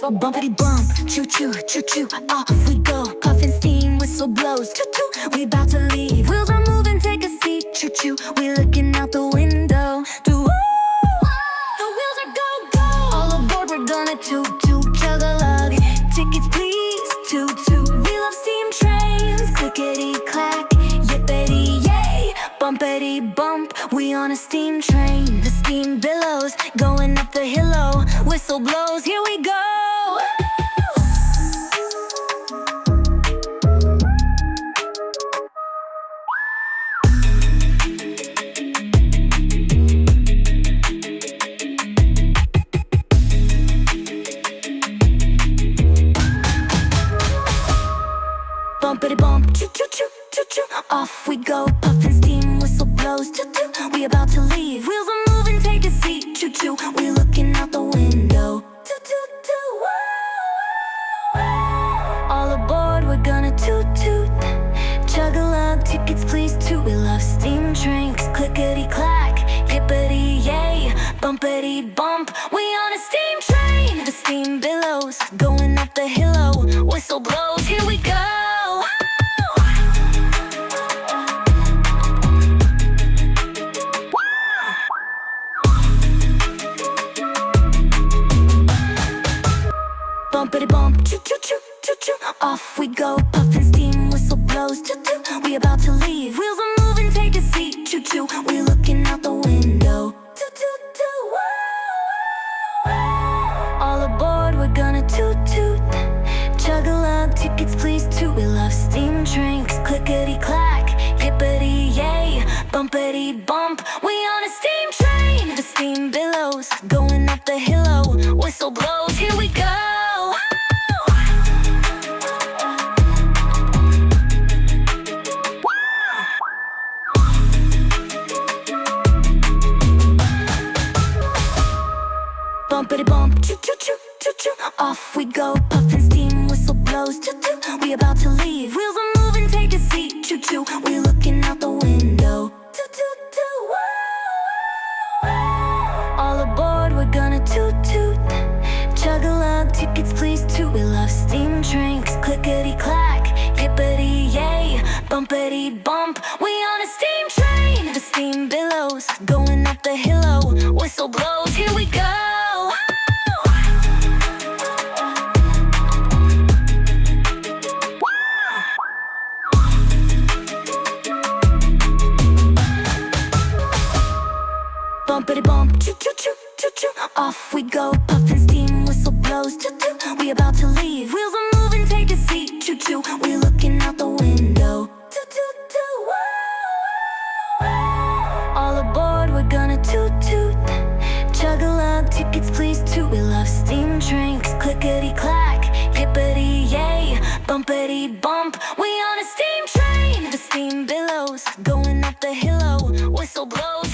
Bumpity bump, choo choo, choo choo, off we go. Puffin' steam, whistle blows, choo choo. We about to leave, wheels are moving, take a seat, choo choo. We looking out the window, do the wheels are go go. All aboard, we're gonna toot toot, chug a lug. Tickets please, toot toot. We love steam trains, clickety clack, yippity yay, bumpity bump. We on a steam train, the steam billows going up the hill-o. Whistle blows, here we go. Bumpity bump, choo choo choo choo choo. Off we go, puffin' steam, whistle blows, choo choo. We about to leave, wheels are moving, take a seat, choo choo. We looking out the window, toot toot toot. All aboard, we're gonna toot toot, chug a lug, tickets please toot. We love steam trains, clickety clack, yippity yay, bumpity bump. We on a steam train, the steam billows going up the hill-o. Whistle blows, here we go. Bumpity bump, choo choo choo choo choo. Off we go, puffin' steam, whistle blows, choo choo. We about to leave, wheels are moving, take a seat, choo choo. We looking out the window, toot toot toot. All aboard, we're gonna toot toot, chug a lug, tickets please toot. We love steam trains, clickety clack, yippity yay, bumpity bump. We on a steam train, the steam billows going up the hill-o. Whistle blows, here we go. Bumpity bump, choo choo choo choo choo. Off we go, puffin' steam, whistle blows, choo choo. We about to leave, wheels are moving, take a seat, choo choo. We looking out the window, toot toot toot. All aboard, we're gonna toot toot, chug a lug, tickets please toot. We love steam trains, clickety clack, yippity yay, bumpity bump. We on a steam train, the steam billows going up the hill-o. Whistle blows, here we go. Bumpity bump, choo choo choo choo choo. Off we go, puffin' steam, whistle blows, choo choo. We about to leave, wheels are moving, take a seat, choo choo. We looking out the window, toot toot toot. All aboard, we're gonna toot toot, chug a lug, tickets please toot. We love steam trains, clickety clack, yippity yay, bumpity bump. We on a steam train, the steam billows going up the hill-o. Whistle blows.